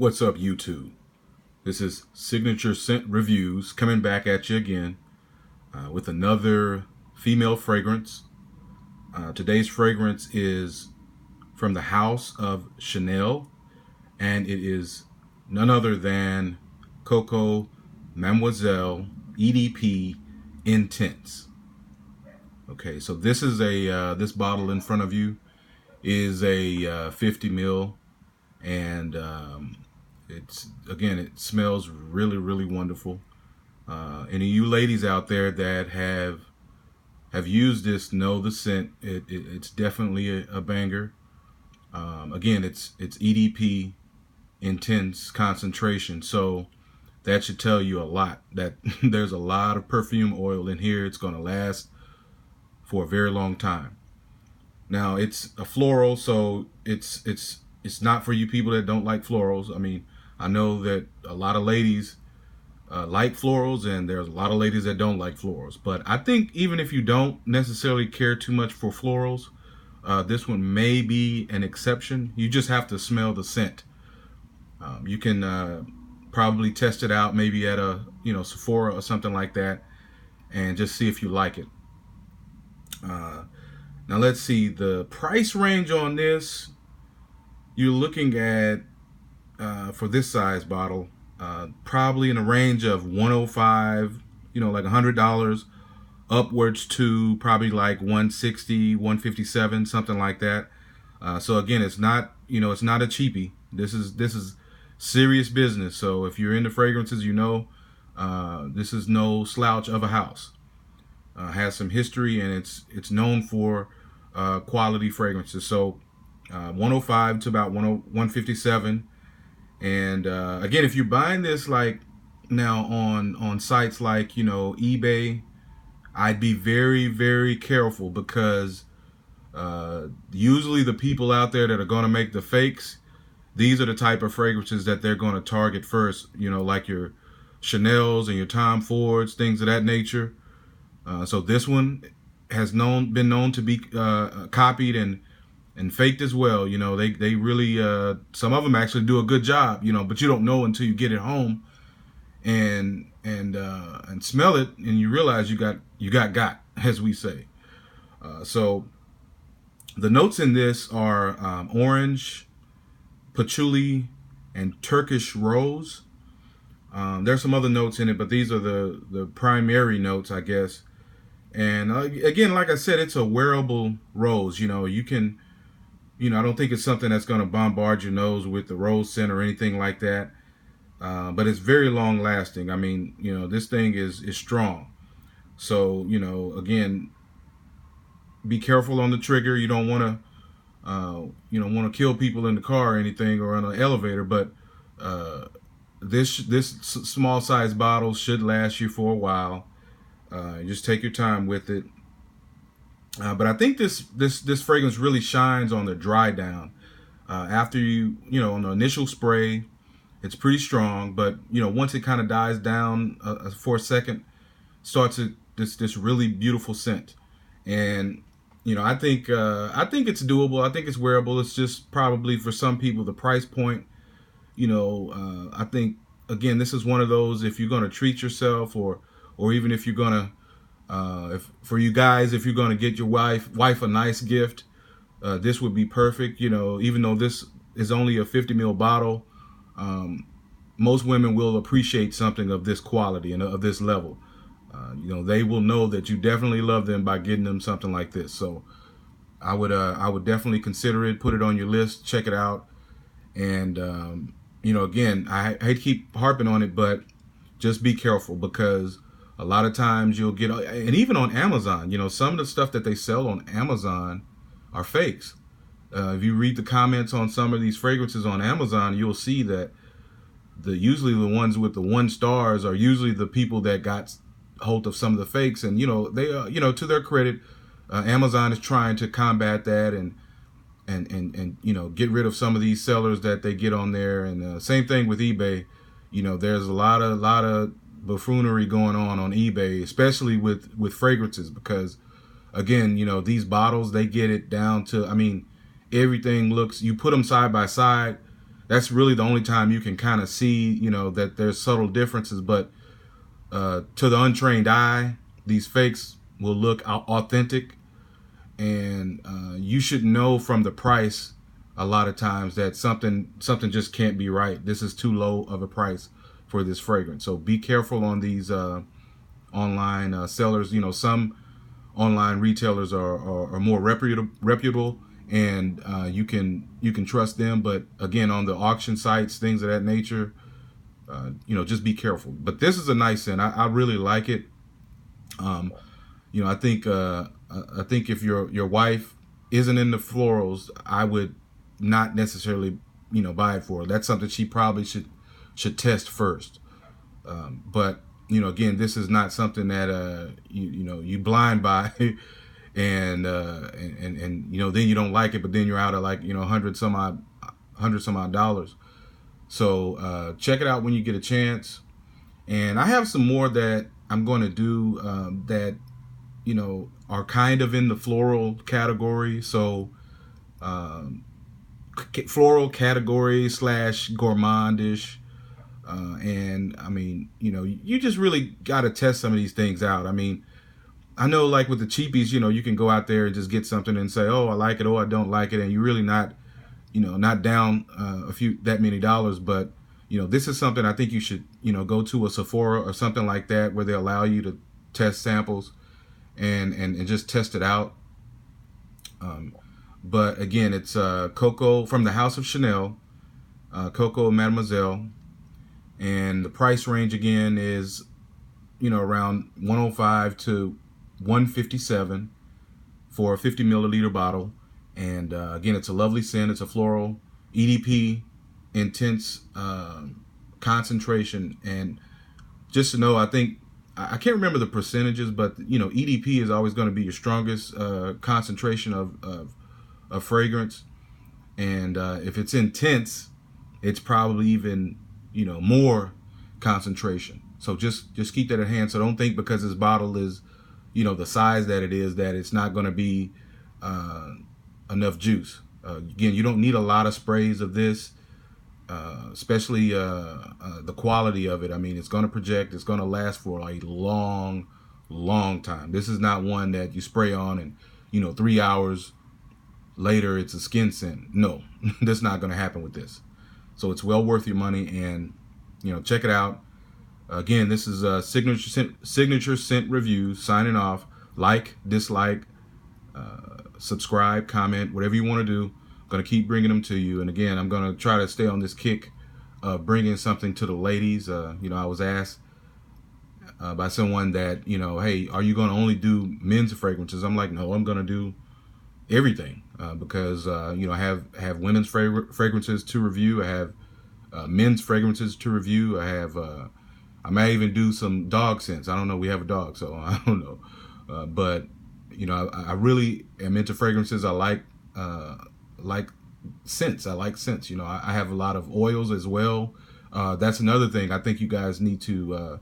What's up, YouTube? This is Signature Scent Reviews coming back at you again with another female fragrance. Today's fragrance is from the house of Chanel, and it is none other than Coco Mademoiselle EDP Intense. Okay, so this is this bottle in front of you is a 50 ml, and it smells really wonderful. Any of you ladies out there that have used this know the scent. It's definitely a banger. Again, it's EDP intense concentration, so that should tell you a lot. That there's a lot of perfume oil in here. It's going to last for a very long time. Now, it's a floral, so it's not for you people that don't like florals. I mean, I know that a lot of ladies like florals, and there's a lot of ladies that don't like florals. But I think even if you don't necessarily care too much for florals, this one may be an exception. You just have to smell the scent. You can probably test it out maybe at a Sephora or something like that, and just see if you like it. Now let's see the price range on this. You're looking at for this size bottle, probably in a range of $105, like $100, upwards to probably like $160, $157, something like that. So again, it's not it's not a cheapie. This is serious business. So if you're into fragrances, this is no slouch of a house. Has some history, and it's known for quality fragrances. So 105 to about 157. And again, if you're buying this like now on sites like eBay, I'd be very careful, because usually the people out there that are going to make the fakes, these are the type of fragrances that they're going to target first, like your Chanel's and your Tom Fords, things of that nature. So this one has been known to be copied and faked as well. They really some of them actually do a good job, but you don't know until you get it home and smell it, and you realize you got as we say. So the notes in this are orange, patchouli, and Turkish rose. There's some other notes in it, but these are the primary notes, I guess. And again, like I said, it's a wearable rose. You can, I don't think it's something that's going to bombard your nose with the rose scent or anything like that. But it's very long lasting. I mean, this thing is strong. So, again, be careful on the trigger. You don't want to, kill people in the car or anything, or on an elevator. But this small size bottle should last you for a while. Just take your time with it. But I think this fragrance really shines on the dry down. After on the initial spray, it's pretty strong. But once it kind of dies down for a second, starts this really beautiful scent. And I think it's doable. I think it's wearable. It's just probably for some people the price point. I think again, this is one of those, if you're going to treat yourself, or even if you're gonna, if you're gonna get your wife a nice gift, this would be perfect. Even though this is only a 50 ml bottle, most women will appreciate something of this quality and of this level. They will know that you definitely love them by getting them something like this. So I would definitely consider it, put it on your list, check it out. And again, I hate to keep harping on it, but just be careful, because a lot of times you'll get, and even on Amazon, some of the stuff that they sell on Amazon are fakes. If you read the comments on some of these fragrances on Amazon, you'll see that usually the ones with the 1 stars are usually the people that got hold of some of the fakes. And they to their credit, Amazon is trying to combat that and get rid of some of these sellers that they get on there. And same thing with eBay. There's a lot of buffoonery going on eBay, especially with fragrances, because again, these bottles, they get it down to, I mean, everything looks, you put them side by side, that's really the only time you can kind of see, you know, that there's subtle differences. But to the untrained eye, these fakes will look authentic, and you should know from the price a lot of times that something just can't be right. This is too low of a price for this fragrance. So be careful on these online sellers. You know, some online retailers are more reputable, and you can trust them. But again, on the auction sites, things of that nature, you know, just be careful. But this is a nice scent. I really like it. You know, I think if your wife isn't into florals, I would not necessarily, you know, buy it for her. That's something she probably should test first. But you know, again, this is not something that you know, you blind buy, and you know, then you don't like it, but then you're out of like, you know, hundred some odd dollars. So check it out when you get a chance. And I have some more that I'm going to do that, you know, are kind of in the floral category. So floral category / gourmandish. And I mean, you know, you just really got to test some of these things out. I mean, I know like with the cheapies, you know, you can go out there and just get something and say, oh, I like it, oh, I don't like it. And you're really not, you know, not down that many dollars. But, you know, this is something I think you should, you know, go to a Sephora or something like that where they allow you to test samples and just test it out. But again, it's Coco from the House of Chanel, Coco Mademoiselle. And the price range again is, you know, around 105 to 157 for a 50 milliliter bottle. And again, it's a lovely scent. It's a floral, EDP, intense concentration. And just to know, I think, I can't remember the percentages, but you know, EDP is always going to be your strongest concentration of fragrance. And if it's intense, it's probably even, you know, more concentration. So just keep that at hand. So don't think because this bottle is, you know, the size that it is, that it's not going to be enough juice. Again, you don't need a lot of sprays of this, especially the quality of it. I mean, it's going to project, it's going to last for a long time. This is not one that you spray on and, you know, 3 hours later it's a skin scent. No, that's not going to happen with this. So it's well worth your money, and, you know, check it out. Again, this is a signature scent review, signing off. Like, dislike, subscribe, comment, whatever you want to do. I'm going to keep bringing them to you. And again, I'm going to try to stay on this kick of bringing something to the ladies. You know, I was asked by someone that, you know, hey, are you going to only do men's fragrances? I'm like, no, I'm going to do everything. Because you know, I have women's fragrances to review. I have men's fragrances to review. I may even do some dog scents. I don't know. We have a dog, so I don't know. But you know, I really am into fragrances. I like scents. I like scents. You know, I have a lot of oils as well. That's another thing I think you guys need to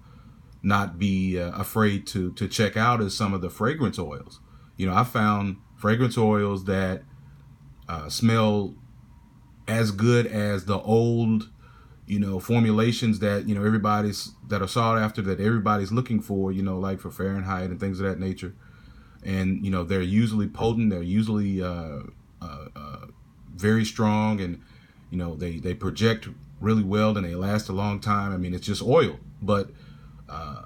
not be afraid to check out is some of the fragrance oils. You know, I found fragrance oils that smell as good as the old, you know, formulations that, you know, that are sought after, that everybody's looking for, you know, like for Fahrenheit and things of that nature. And, you know, they're usually potent. They're usually very strong, and, you know, they project really well, and they last a long time. I mean, it's just oil. But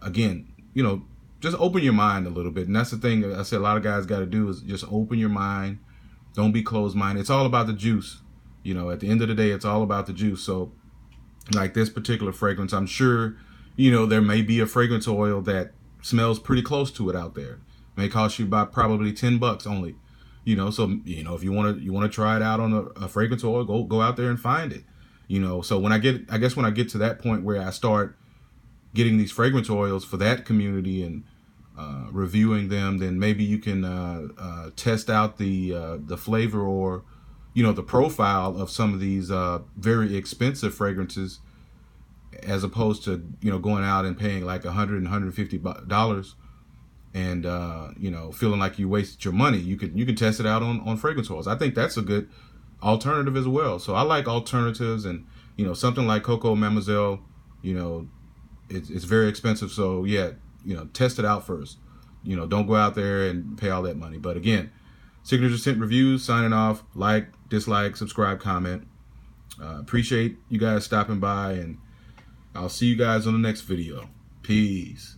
again, you know, just open your mind a little bit. And that's the thing I said a lot of guys got to do, is just open your mind. Don't be closed-minded. It's all about the juice. You know, at the end of the day, it's all about the juice. So like this particular fragrance, I'm sure, you know, there may be a fragrance oil that smells pretty close to it out there. It may cost you about probably $10 only. You know, so, you know, if you want to try it out on a fragrance oil, go out there and find it. You know, so when I get to that point where I start getting these fragrance oils for that community and reviewing them, then maybe you can test out the flavor, or, you know, the profile of some of these very expensive fragrances, as opposed to, you know, going out and paying like $100 and $150 and you know, feeling like you wasted your money. You can test it out on fragrance oils. I think that's a good alternative as well. So I like alternatives, and something like Coco, Mademoiselle, it's very expensive. So yeah, test it out first. Don't go out there and pay all that money. But again, Signature Scent Reviews signing off. Like, dislike, subscribe, comment. Appreciate you guys stopping by, and I'll see you guys on the next video. Peace.